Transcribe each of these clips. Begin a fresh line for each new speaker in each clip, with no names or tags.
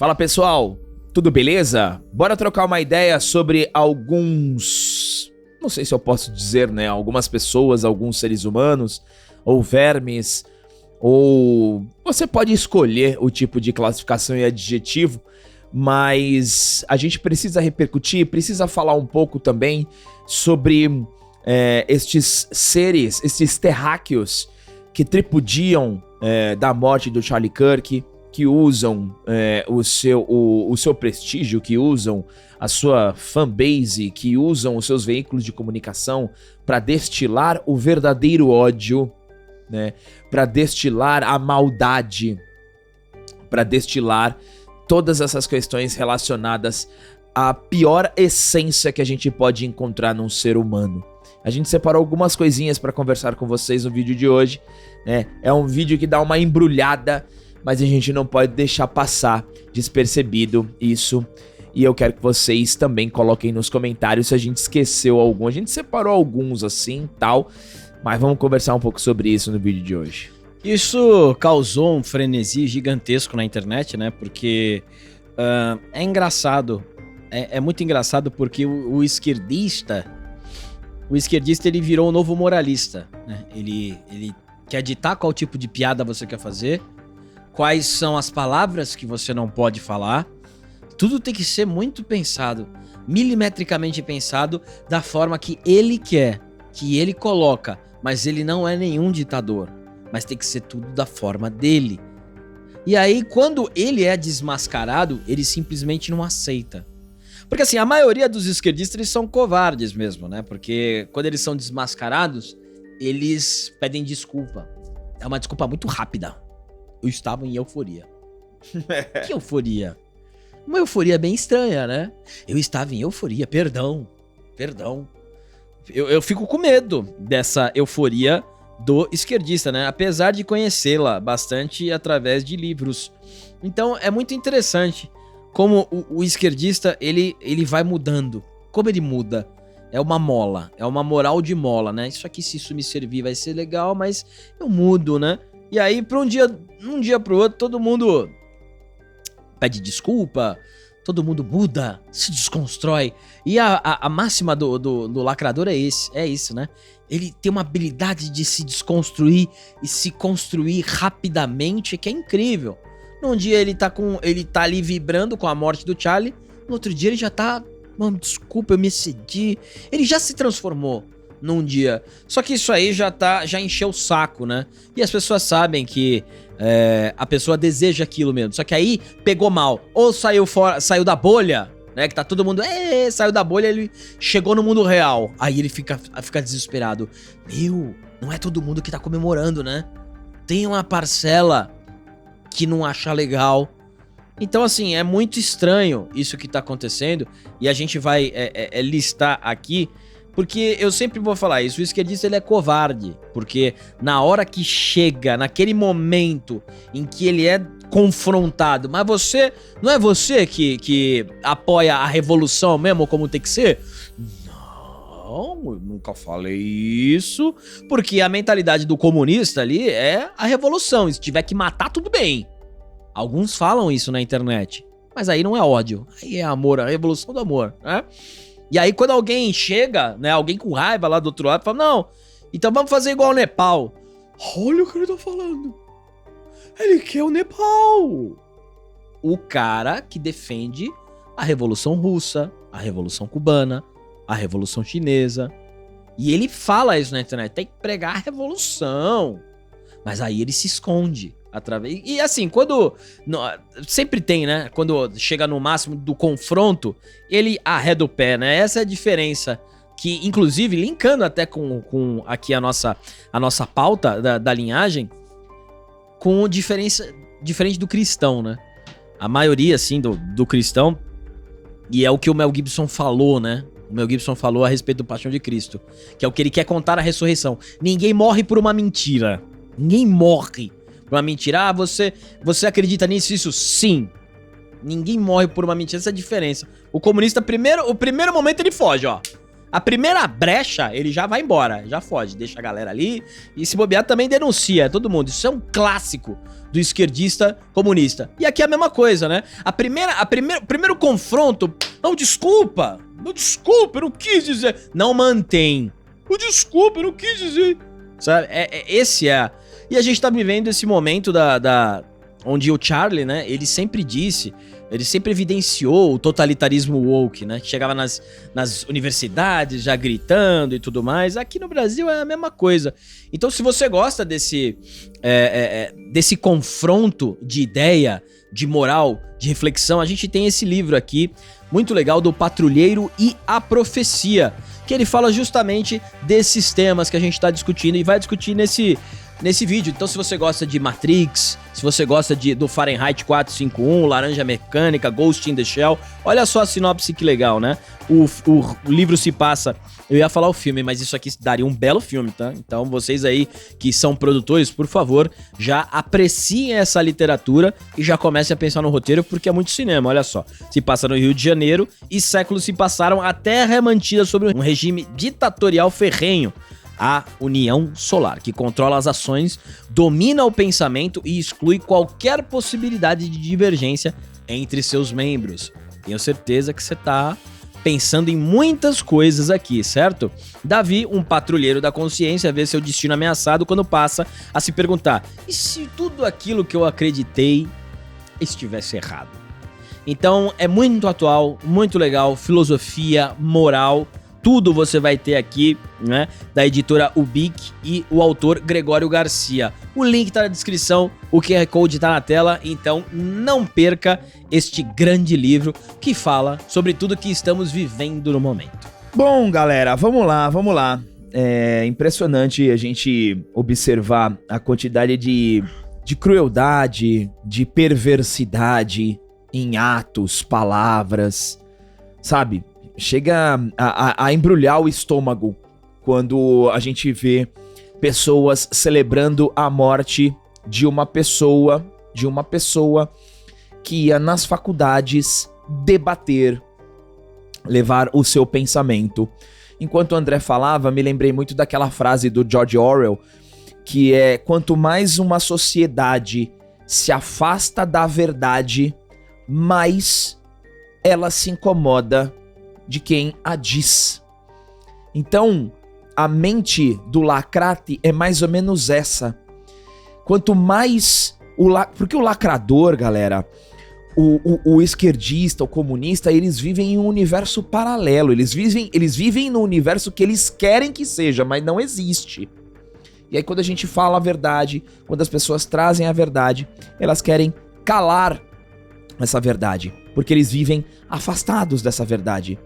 Fala pessoal, tudo beleza? Bora trocar uma ideia sobre alguns... Não sei se eu posso dizer, né? Algumas pessoas, alguns seres humanos, ou vermes, ou... Você pode escolher o tipo de classificação e adjetivo, mas a gente precisa repercutir, precisa falar um pouco também sobre estes seres, estes terráqueos que tripudiam da morte do Charlie Kirk, que usam o seu prestígio, que usam a sua fanbase, que usam os seus veículos de comunicação para destilar o verdadeiro ódio, né? Para destilar a maldade, para destilar todas essas questões relacionadas à pior essência que a gente pode encontrar num ser humano. A gente separou algumas coisinhas para conversar com vocês no vídeo de hoje, né? É um vídeo que dá uma embrulhada, mas a gente não pode deixar passar despercebido isso. E eu quero que vocês também coloquem nos comentários se a gente esqueceu algum. A gente separou alguns assim, tal, mas vamos conversar um pouco sobre isso no vídeo de hoje.
Isso causou um frenesi gigantesco na internet, né? Porque é engraçado, é muito engraçado porque o esquerdista ele virou um novo moralista, né? Ele quer ditar qual tipo de piada você quer fazer, quais são as palavras que você não pode falar. Tudo tem que ser muito pensado, milimetricamente pensado, da forma que ele quer, que ele coloca. Mas ele não é nenhum ditador, mas tem que ser tudo da forma dele. E aí, quando ele é desmascarado, ele simplesmente não aceita. Porque assim, a maioria dos esquerdistas eles são covardes mesmo, né? Porque quando eles são desmascarados, eles pedem desculpa. É uma desculpa muito rápida. Eu estava em euforia. Que euforia? Uma euforia bem estranha, né? Eu estava em euforia, perdão. Eu fico com medo dessa euforia do esquerdista, né? Apesar de conhecê-la bastante através de livros. Então é muito interessante como o esquerdista ele vai mudando. Como ele muda? É uma mola, é uma moral de mola, né? Isso aqui, se isso me servir, vai ser legal, mas eu mudo, né? E aí, um dia pro outro, todo mundo pede desculpa, todo mundo muda, se desconstrói. E a máxima do lacrador é isso, né? Ele tem uma habilidade de se desconstruir e se construir rapidamente, que é incrível. Num dia ele tá ali vibrando com a morte do Charlie, no outro dia ele já tá... Mano, desculpa, eu me excedi. Ele já se transformou num dia. Só que isso aí já encheu o saco, né? E as pessoas sabem que a pessoa deseja aquilo mesmo. Só que aí pegou mal. Ou saiu da bolha, né? Que tá todo mundo... saiu da bolha, ele chegou no mundo real. Aí ele fica desesperado. Meu, não é todo mundo que tá comemorando, né? Tem uma parcela que não acha legal. Então, assim, é muito estranho isso que tá acontecendo. E a gente vai listar aqui, porque eu sempre vou falar isso. O esquerdista, ele é covarde. Porque na hora que chega, naquele momento em que ele é confrontado, mas não é você que apoia a revolução mesmo como tem que ser? Não, eu nunca falei isso. Porque a mentalidade do comunista ali é a revolução. Se tiver que matar, tudo bem. Alguns falam isso na internet, mas aí não é ódio, aí é amor, a revolução do amor, né? E aí quando alguém chega, né, alguém com raiva lá do outro lado, fala, não, então vamos fazer igual o Nepal. Olha o que ele tá falando. Ele quer o Nepal. O cara que defende a Revolução Russa, a Revolução Cubana, a Revolução Chinesa. E ele fala isso na internet, tem que pregar a revolução. Mas aí ele se esconde. E assim, sempre tem, né? Quando chega no máximo do confronto, ele arreda o pé, né? Essa é a diferença. Que, inclusive, linkando até com aqui a nossa pauta da linhagem, com diferente do cristão, né? A maioria, assim, do cristão, e é o que o Mel Gibson falou, né? O Mel Gibson falou a respeito do Paixão de Cristo, que é o que ele quer contar a ressurreição. Ninguém morre por uma mentira. Ninguém morre por uma mentira. Ah, você acredita nisso? Isso sim. Ninguém morre por uma mentira. Essa é a diferença. O comunista, o primeiro momento ele foge, ó. A primeira brecha, ele já vai embora, já foge, deixa a galera ali. E se bobear também denuncia todo mundo. Isso é um clássico do esquerdista comunista. E aqui é a mesma coisa, né? O primeiro confronto, desculpa, eu não quis dizer. Não mantém. Desculpa, eu não quis dizer. Sabe? Esse é. E a gente tá vivendo esse momento onde o Charlie, né, ele sempre evidenciou o totalitarismo woke, né, que chegava nas universidades já gritando e tudo mais. Aqui no Brasil é a mesma coisa. Então, se você gosta desse confronto de ideia, de moral, de reflexão, a gente tem esse livro aqui, muito legal, do Patrulheiro e a Profecia, que ele fala justamente desses temas que a gente tá discutindo e vai discutir nesse vídeo. Então, se você gosta de Matrix, se você gosta do Fahrenheit 451, Laranja Mecânica, Ghost in the Shell, olha só a sinopse que legal, né? O livro se passa... Eu ia falar o filme, mas isso aqui daria um belo filme, tá? Então, vocês aí que são produtores, por favor, já apreciem essa literatura e já comecem a pensar no roteiro, porque é muito cinema, olha só. Se passa no Rio de Janeiro e séculos se passaram, a Terra é mantida sob um regime ditatorial ferrenho. A União Solar, que controla as ações, domina o pensamento e exclui qualquer possibilidade de divergência entre seus membros. Tenho certeza que você tá pensando em muitas coisas aqui, certo? Davi, um patrulheiro da consciência, vê seu destino ameaçado quando passa a se perguntar: e se tudo aquilo que eu acreditei estivesse errado? Então é muito atual, muito legal, filosofia, moral, tudo você vai ter aqui, né, da editora Ubique e o autor Gregório Garcia. O link tá na descrição, o QR Code tá na tela, então não perca este grande livro que fala sobre tudo que estamos vivendo no momento.
Bom, galera, vamos lá. É impressionante a gente observar a quantidade de crueldade, de perversidade em atos, palavras, sabe? Chega a embrulhar o estômago quando a gente vê pessoas celebrando a morte de uma pessoa que ia nas faculdades debater, levar o seu pensamento. Enquanto o André falava, me lembrei muito daquela frase do George Orwell, que é: quanto mais uma sociedade se afasta da verdade, mais ela se incomoda de quem a diz. Então, a mente do lacrate é mais ou menos essa. Quanto mais porque o lacrador, galera, o esquerdista, o comunista, eles vivem em um universo paralelo. Eles vivem no universo que eles querem que seja, mas não existe. E aí, quando a gente fala a verdade, quando as pessoas trazem a verdade, elas querem calar essa verdade, porque eles vivem afastados dessa verdade.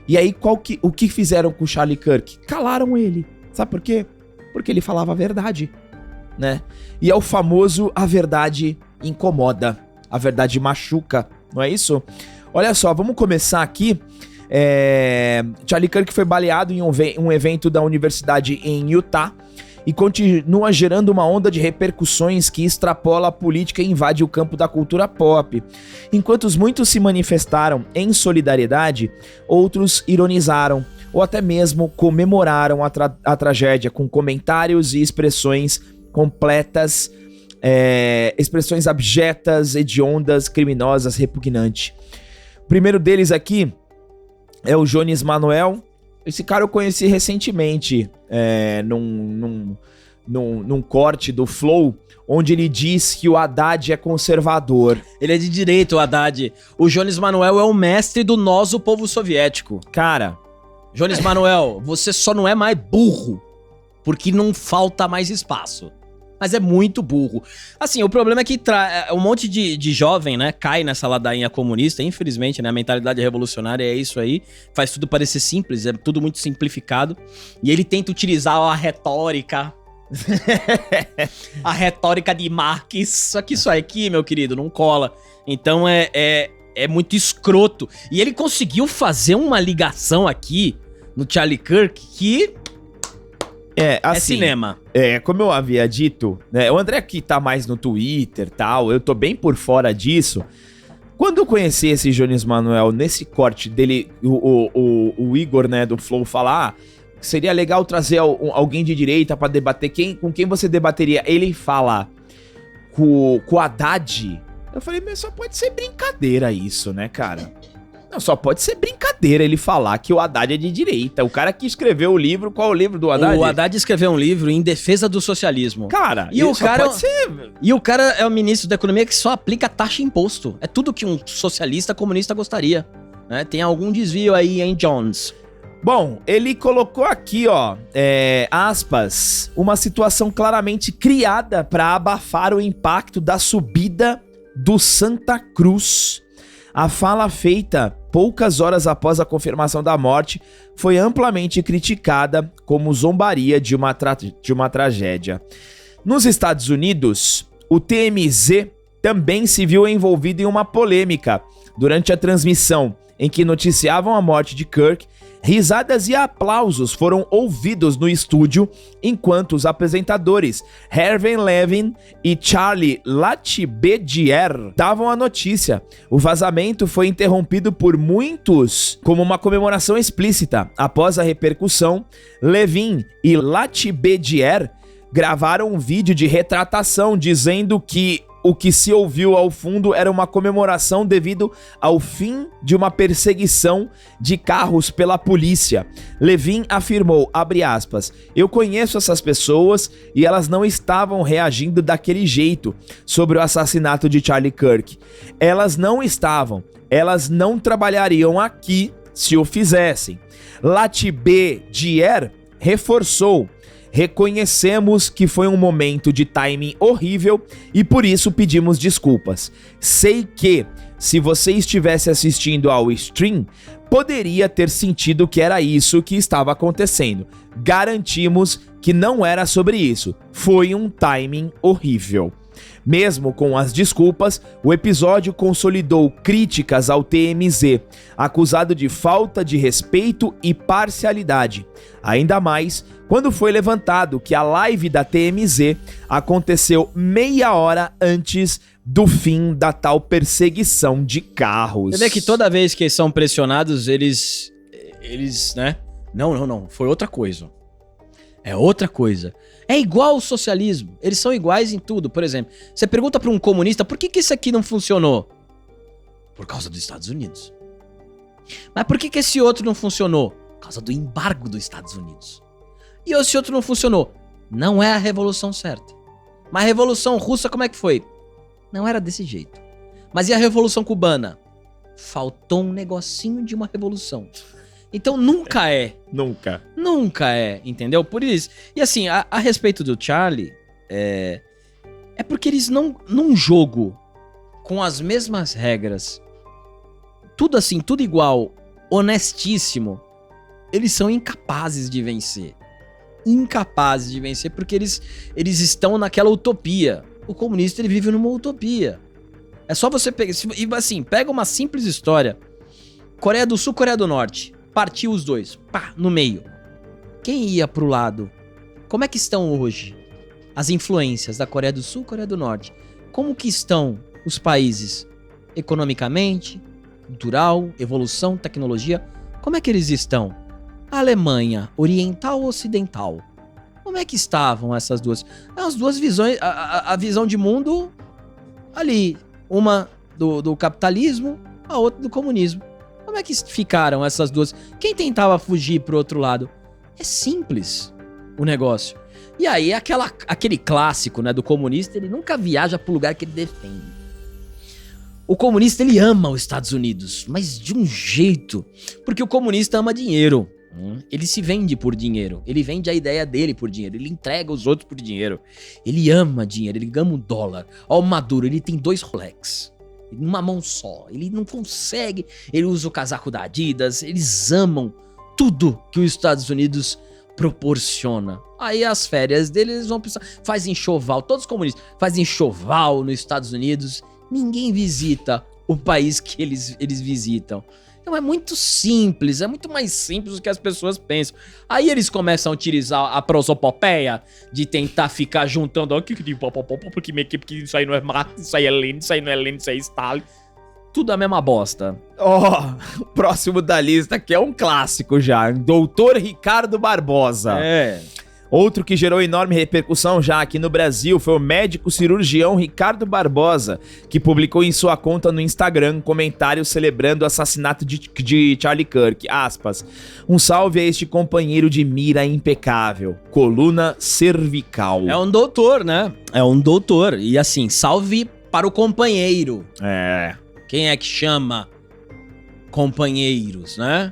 E aí, o que fizeram com o Charlie Kirk? Calaram ele. Sabe por quê? Porque ele falava a verdade, né? E é o famoso: a verdade incomoda, a verdade machuca, não é isso? Olha só, vamos começar aqui. Charlie Kirk foi baleado em um evento da universidade em Utah e continua gerando uma onda de repercussões que extrapola a política e invade o campo da cultura pop. Enquanto muitos se manifestaram em solidariedade, outros ironizaram ou até mesmo comemoraram a tragédia com comentários e expressões completas, expressões abjetas, hediondas, criminosas, repugnantes. O primeiro deles aqui é o Jones Manuel. Esse cara eu conheci recentemente, num corte do Flow, onde ele diz que o Haddad é conservador.
Ele é de direita, o Haddad. O Jones Manuel é o mestre do nós, o povo soviético.
Cara,
Jones Manuel, você só não é mais burro, porque não falta mais espaço. Mas é muito burro. Assim, o problema é que um monte de jovem, né, cai nessa ladainha comunista, infelizmente, né, a mentalidade revolucionária é isso aí, faz tudo parecer simples, é tudo muito simplificado, e ele tenta utilizar a retórica, a retórica de Marx, só que isso aqui, meu querido, não cola. Então é muito escroto. E ele conseguiu fazer uma ligação aqui no Charlie Kirk que...
assim,
é cinema.
Como eu havia dito, né, o André aqui tá mais no Twitter e tal, eu tô bem por fora disso. Quando eu conheci esse Jones Manuel nesse corte dele, o Igor, né, do Flow, falar, seria legal trazer alguém de direita pra debater, com quem você debateria? Ele fala com o Haddad. Eu falei, mas só pode ser brincadeira isso, né, cara? Não, só pode ser brincadeira ele falar que o Haddad é de direita. O cara que escreveu o livro, qual é o livro do Haddad?
O Haddad escreveu um livro em defesa do socialismo.
Cara,
e o cara
pode ser...
E o cara é o ministro da economia que só aplica taxa e imposto. É tudo que um socialista comunista gostaria, né? Tem algum desvio aí, hein, Jones?
Bom, ele colocou aqui, ó, aspas, uma situação claramente criada para abafar o impacto da subida do Santa Cruz. A fala feita poucas horas após a confirmação da morte foi amplamente criticada como zombaria de uma tragédia. Nos Estados Unidos, o TMZ também se viu envolvido em uma polêmica durante a transmissão em que noticiavam a morte de Kirk. Risadas e aplausos foram ouvidos no estúdio enquanto os apresentadores Hervé Levin e Charlie Latibedier davam a notícia. O vazamento foi interrompido por muitos como uma comemoração explícita. Após a repercussão, Levin e Latibedier gravaram um vídeo de retratação dizendo que o que se ouviu ao fundo era uma comemoração devido ao fim de uma perseguição de carros pela polícia. Levin afirmou, abre aspas, eu conheço essas pessoas e elas não estavam reagindo daquele jeito sobre o assassinato de Charlie Kirk. Elas não trabalhariam aqui se o fizessem. Latibedier reforçou, reconhecemos que foi um momento de timing horrível e por isso pedimos desculpas. Sei que, se você estivesse assistindo ao stream, poderia ter sentido que era isso que estava acontecendo. Garantimos que não era sobre isso. Foi um timing horrível. Mesmo com as desculpas, o episódio consolidou críticas ao TMZ, acusado de falta de respeito e parcialidade. Ainda mais quando foi levantado que a live da TMZ aconteceu meia hora antes do fim da tal perseguição de carros.
Você vê que toda vez que eles são pressionados, eles, né? Não, foi outra coisa. É outra coisa. É igual ao socialismo. Eles são iguais em tudo. Por exemplo, você pergunta para um comunista por que isso aqui não funcionou? Por causa dos Estados Unidos. Mas por que esse outro não funcionou? Por causa do embargo dos Estados Unidos. E esse outro não funcionou? Não é a revolução certa. Mas a revolução russa como é que foi? Não era desse jeito. Mas e a revolução cubana? Faltou um negocinho de uma revolução. Então nunca é. Nunca é, entendeu? Por isso. E assim, a respeito do Charlie, é porque eles num jogo com as mesmas regras, tudo assim, tudo igual, honestíssimo, eles são incapazes de vencer. Incapazes de vencer porque eles estão naquela utopia. O comunista, ele vive numa utopia. É só você pegar, assim, pega uma simples história. Coreia do Sul, Coreia do Norte. Partiu os dois, pá, no meio. Quem ia pro lado? Como é que estão hoje as influências da Coreia do Sul e Coreia do Norte? Como que estão os países economicamente, cultural, evolução, tecnologia? Como é que eles estão? A Alemanha, oriental ou ocidental? Como é que estavam essas duas? As duas visões, a visão de mundo ali. Uma do capitalismo, a outra do comunismo. Como é que ficaram essas duas? Quem tentava fugir pro outro lado? É simples o negócio. E aí, aquele clássico, né, do comunista, ele nunca viaja pro lugar que ele defende. O comunista, ele ama os Estados Unidos, mas de um jeito. Porque o comunista ama dinheiro. Ele se vende por dinheiro. Ele vende a ideia dele por dinheiro. Ele entrega os outros por dinheiro. Ele ama dinheiro, ele ama o dólar. Ó, o Maduro, ele tem 2 Rolex. Numa mão só, ele não consegue, ele usa o casaco da Adidas, eles amam tudo que os Estados Unidos proporciona. Aí as férias deles vão precisar, faz enxoval, todos os comunistas fazem enxoval nos Estados Unidos, ninguém visita o país que eles visitam. Então é muito simples, é muito mais simples do que as pessoas pensam. Aí eles começam a utilizar a prosopopeia de tentar ficar juntando, porque minha equipe, isso aí não é Marx, isso aí é Lenin, isso aí não é Lenin, isso aí é Stalin. tudo a mesma bosta?
Ó, o próximo da lista que é um clássico já, Doutor Ricardo Barbosa.
É.
Outro que gerou enorme repercussão já aqui no Brasil foi o médico cirurgião Ricardo Barbosa, que publicou em sua conta no Instagram um comentário celebrando o assassinato de Charlie Kirk. Aspas, um salve a este companheiro de mira impecável, coluna cervical.
É um doutor, né? É um doutor. E assim, salve para o companheiro.
É.
Quem é que chama companheiros, né?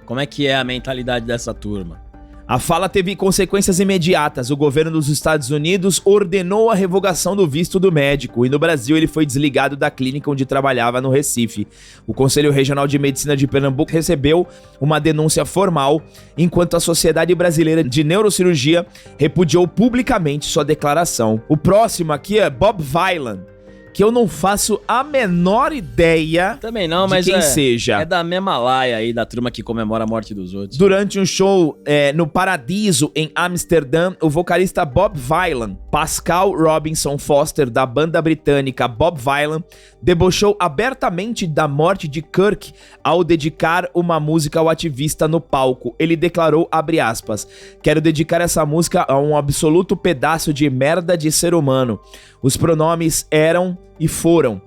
Como é que é a mentalidade dessa turma?
A fala teve consequências imediatas. O governo dos Estados Unidos ordenou a revogação do visto do médico e no Brasil ele foi desligado da clínica onde trabalhava no Recife. O Conselho Regional de Medicina de Pernambuco recebeu uma denúncia formal, enquanto a Sociedade Brasileira de Neurocirurgia repudiou publicamente sua declaração. O próximo aqui é Bob Vylan, que eu não faço a menor ideia
também não,
de
mas
quem seja.
É da mesma laia aí, da turma que comemora a morte dos outros.
Durante um show no Paradiso, em Amsterdã, o vocalista Bob Vylan, Pascal Robinson Foster, da banda britânica Bob Vylan, debochou abertamente da morte de Kirk ao dedicar uma música ao ativista no palco. Ele declarou, abre aspas, quero dedicar essa música a um absoluto pedaço de merda de ser humano. Os pronomes eram e foram.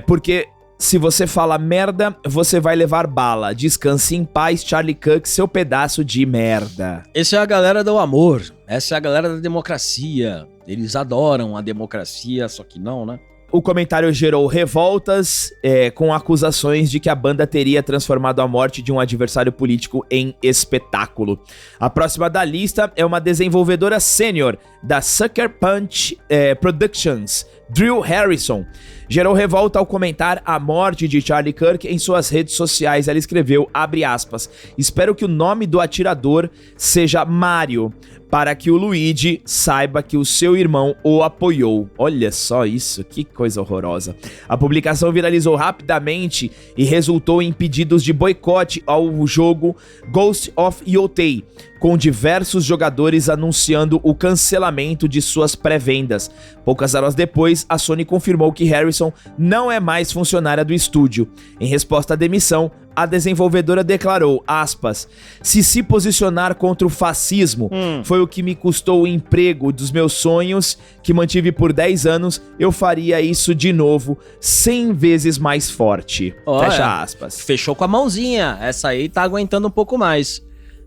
Porque se você fala merda, você vai levar bala. Descanse em paz, Charlie Kirk, seu pedaço de merda.
Essa é a galera do amor. Essa é a galera da democracia. Eles adoram a democracia, só que não, né?
O comentário gerou revoltas com acusações de que a banda teria transformado a morte de um adversário político em espetáculo. A próxima da lista é uma desenvolvedora sênior da Sucker Punch Productions, Drew Harrison. Gerou revolta ao comentar a morte de Charlie Kirk em suas redes sociais. Ela escreveu, abre aspas, espero que o nome do atirador seja Mario, para que o Luigi saiba que o seu irmão o apoiou. Olha só isso, que coisa horrorosa. A publicação viralizou rapidamente e resultou em pedidos de boicote ao jogo Ghost of Yotei, com diversos jogadores anunciando o cancelamento de suas pré-vendas. Poucas horas depois, a Sony confirmou que Harrison não é mais funcionária do estúdio. Em resposta à demissão, a desenvolvedora declarou, aspas, se posicionar contra o fascismo foi o que me custou o emprego dos meus sonhos, que mantive por 10 anos, eu faria isso de novo, 100 vezes mais forte.
Olha,
fecha aspas.
Fechou com a mãozinha, essa aí tá aguentando um pouco mais.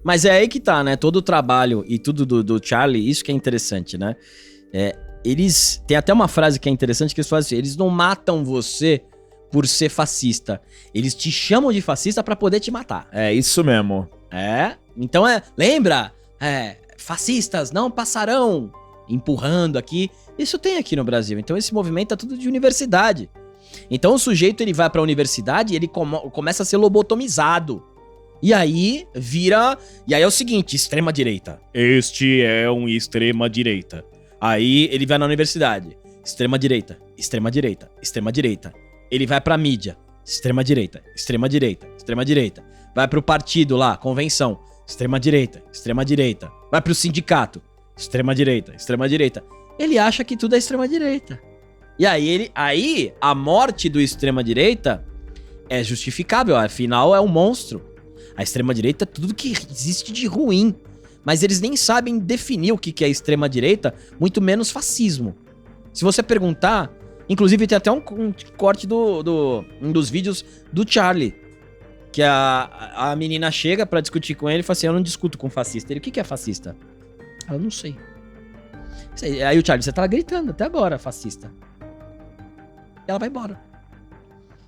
Mas é aí que tá, né? Todo o trabalho e tudo do Charlie, isso que é interessante, né? Eles... Tem até uma frase que é interessante que eles fazem assim, eles não matam você por ser fascista. Eles te chamam de fascista pra poder te matar.
É isso mesmo.
Então lembra? Fascistas não passarão. Empurrando aqui. Isso tem aqui no Brasil. Então esse movimento é tudo de universidade. Então o sujeito ele vai pra universidade e ele começa a ser lobotomizado. E aí vira... E aí é o seguinte, extrema-direita. Este é um extrema-direita. Aí ele vai na universidade. Extrema-direita, extrema-direita, extrema-direita. Ele vai pra mídia. Extrema-direita, extrema-direita, extrema-direita. Vai pro partido lá, convenção. Extrema-direita, extrema-direita. Vai pro sindicato. Extrema-direita, extrema-direita. Ele acha que tudo é extrema-direita. E aí a morte do extrema-direita é justificável. Afinal, é um monstro. A extrema-direita é tudo que existe de ruim. Mas eles nem sabem definir o que é extrema-direita, muito menos fascismo. Se você perguntar... Inclusive, tem até um corte um dos vídeos do Charlie. Que a menina chega pra discutir com ele e fala assim, eu não discuto com fascista. Ele, o que é fascista? Eu não sei. Aí o Charlie, você tá gritando até agora, fascista. E ela vai embora.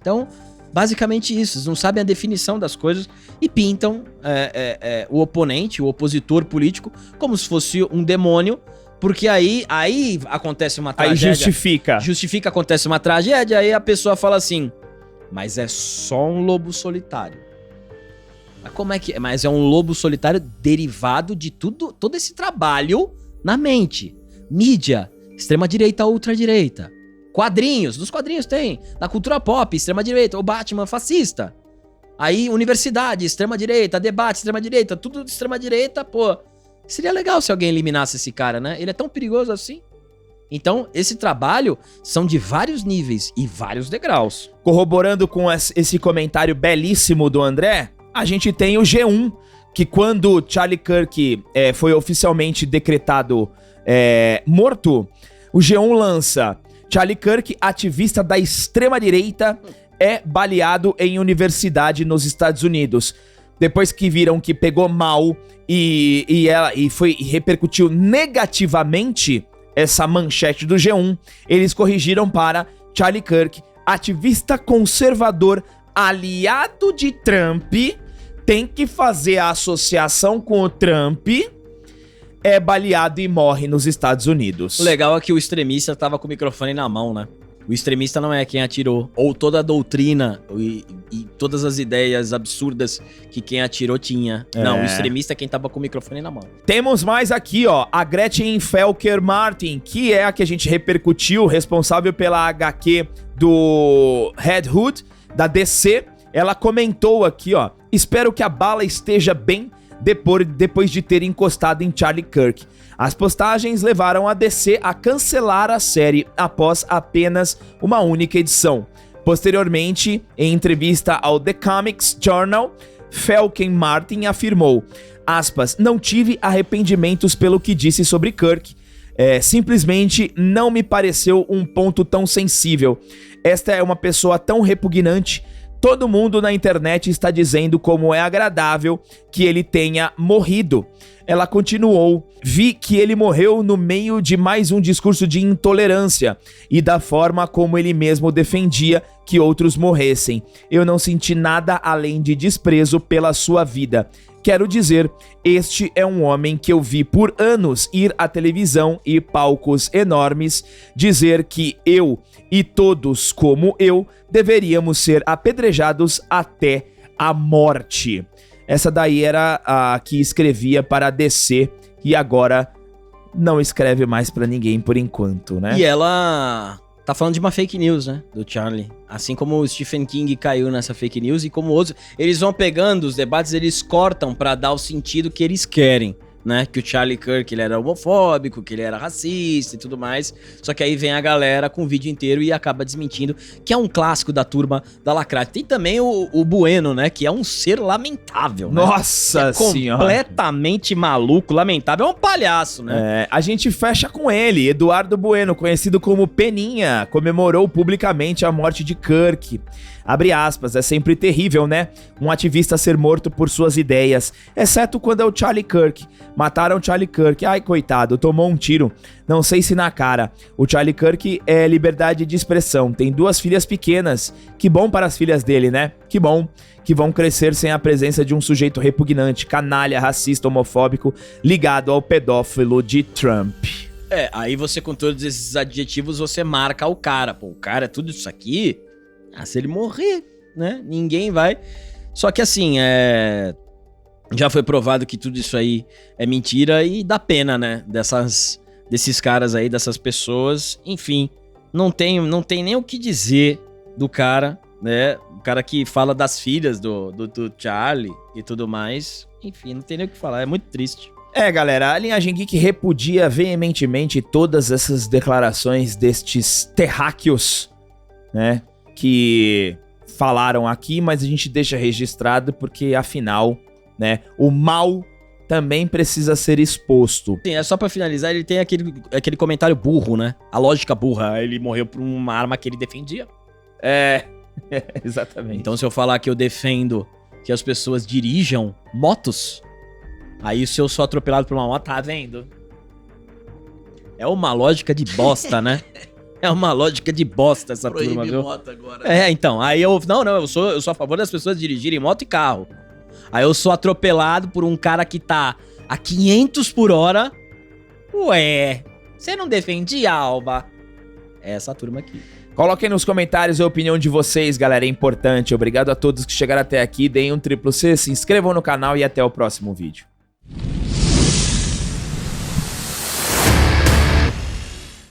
Então... Basicamente isso, eles não sabem a definição das coisas e pintam o oponente, o opositor político, como se fosse um demônio, porque aí acontece uma tragédia.
Aí
justifica, acontece uma tragédia, aí a pessoa fala assim, mas é só um lobo solitário. Mas como é que é? Mas é um lobo solitário derivado de todo esse trabalho na mente. Mídia, extrema-direita, ultradireita. Quadrinhos, nos quadrinhos tem. Na cultura pop, extrema-direita, o Batman fascista. Aí, universidade, extrema-direita, debate, extrema-direita, tudo de extrema-direita, pô. Seria legal se alguém eliminasse esse cara, né? Ele é tão perigoso assim. Então, esse trabalho são de vários níveis e vários degraus.
Corroborando com esse comentário belíssimo do André, a gente tem o G1, que quando Charlie Kirk foi oficialmente decretado morto, o G1 lança: Charlie Kirk, ativista da extrema-direita, é baleado em universidade nos Estados Unidos. Depois que viram que pegou mal e repercutiu negativamente essa manchete do G1, eles corrigiram para Charlie Kirk, ativista conservador aliado de Trump, tem que fazer a associação com o Trump, é baleado e morre nos Estados Unidos.
O legal é que o extremista tava com o microfone na mão, né? O extremista não é quem atirou, ou toda a doutrina e todas as ideias absurdas que quem atirou tinha. Não, o extremista é quem tava com o microfone na mão.
Temos mais aqui, ó, a Gretchen Felker Martin, que é a que a gente repercutiu, responsável pela HQ do Red Hood, da DC. Ela comentou aqui, ó: espero que a bala esteja bem depois de ter encostado em Charlie Kirk. As postagens levaram a DC a cancelar a série após apenas uma única edição. Posteriormente, em entrevista ao The Comics Journal, Felken Martin afirmou, aspas, não tive arrependimentos pelo que disse sobre Kirk. Simplesmente não me pareceu um ponto tão sensível. Esta é uma pessoa tão repugnante. Todo mundo na internet está dizendo como é agradável que ele tenha morrido. Ela continuou: vi que ele morreu no meio de mais um discurso de intolerância e da forma como ele mesmo defendia que outros morressem. Eu não senti nada além de desprezo pela sua vida. Quero dizer, este é um homem que eu vi por anos ir à televisão e palcos enormes dizer que eu e todos como eu deveríamos ser apedrejados até a morte. Essa daí era a que escrevia para a DC e agora não escreve mais pra ninguém por enquanto, né?
E ela tá falando de uma fake news, né, do Charlie. Assim como o Stephen King caiu nessa fake news e como outros, eles vão pegando os debates, eles cortam pra dar o sentido que eles querem, né? Que o Charlie Kirk, ele era homofóbico, que ele era racista e tudo mais. Só que aí vem a galera com o vídeo inteiro e acaba desmentindo, que é um clássico da turma da lacrate. Tem também o Bueno, né? Que é um ser lamentável, né?
Nossa senhora!
Completamente maluco, lamentável. É um palhaço, né?
A gente fecha com ele. Eduardo Bueno, conhecido como Peninha, comemorou publicamente a morte de Kirk. Abre aspas, é sempre terrível, né? Um ativista ser morto por suas ideias, exceto quando é o Charlie Kirk. Mataram Charlie Kirk, ai coitado, tomou um tiro, não sei se na cara. O Charlie Kirk é liberdade de expressão, tem 2 filhas pequenas. Que bom para as filhas dele, né? Que bom que vão crescer sem a presença de um sujeito repugnante, canalha, racista, homofóbico, ligado ao pedófilo de Trump.
Aí você com todos esses adjetivos, você marca o cara. Pô, o cara é tudo isso aqui? Se ele morrer, né? Ninguém vai. Só que assim, já foi provado que tudo isso aí é mentira e dá pena, né? Desses caras aí, dessas pessoas. Enfim, não tem nem o que dizer do cara, né? O cara que fala das filhas do Charlie e tudo mais. Enfim, não tem nem o que falar, é muito triste.
Galera, a Linhagem Geek repudia veementemente todas essas declarações destes terráqueos, né? Que falaram aqui, mas a gente deixa registrado porque, afinal, né, o mal também precisa ser exposto.
Sim, só pra finalizar, ele tem aquele comentário burro, né? A lógica burra, ele morreu por uma arma que ele defendia.
Exatamente.
Então se eu falar que eu defendo que as pessoas dirijam motos, aí se eu sou atropelado por uma moto, tá vendo? É uma lógica de bosta, né? É uma lógica de bosta essa turma, viu?
Moto agora.
Então, aí eu sou a favor das pessoas dirigirem moto e carro. Aí eu sou atropelado por um cara que tá a 500 por hora. Ué, você não defendia, Alba? É essa turma aqui.
Coloquem nos comentários a opinião de vocês, galera, é importante. Obrigado a todos que chegaram até aqui, deem um triplo C, se inscrevam no canal e até o próximo vídeo.